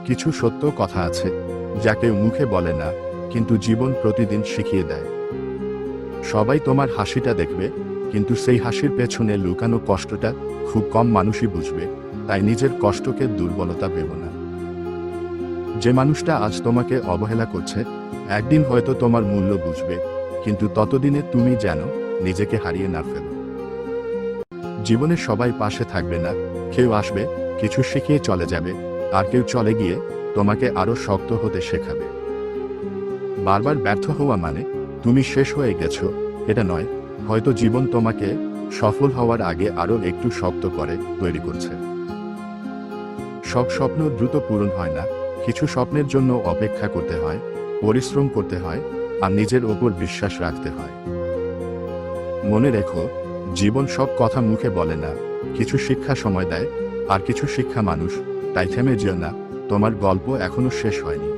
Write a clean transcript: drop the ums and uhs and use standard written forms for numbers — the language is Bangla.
কিছু সত্য কথা আছে যা কেউ মুখে বলে না, কিন্তু জীবন প্রতিদিন শিখিয়ে দেয়। সবাই তোমার হাসিটা দেখবে, কিন্তু সেই হাসির পেছনে লুকানো কষ্টটা খুব কম মানুষই বুঝবে। তাই নিজের কষ্টকে দুর্বলতা ভেবো না। যে মানুষটা আজ তোমাকে অবহেলা করছে, একদিন হয়তো তোমার মূল্য বুঝবে, কিন্তু ততদিনে তুমি যেন নিজেকে হারিয়ে না ফেলো। জীবনে সবাই পাশে থাকবে না, কেউ আসবে, কিছু শিখিয়ে চলে যাবে, আর কেউ চলে গিয়ে তোমাকে আরো শক্ত হতে শেখাবে। বারবার ব্যর্থ হওয়া মানে তুমি শেষ হয়ে গেছো এটা নয়, হয়তো জীবন তোমাকে সফল হওয়ার আগে আরো একটু শক্ত করে তৈরি করছে। সব স্বপ্ন দ্রুত পূরণ হয় না, কিছু স্বপ্নের জন্য অপেক্ষা করতে হয়, পরিশ্রম করতে হয়, আর নিজের ওপর বিশ্বাস রাখতে হয়। মনে রেখো, জীবন সব কথা মুখে বলে না, কিছু শিক্ষা সময় দেয়, আর কিছু শিক্ষা মানুষ। তাই থেমে যেও না, তোমার গল্প এখনো শেষ হয়নি।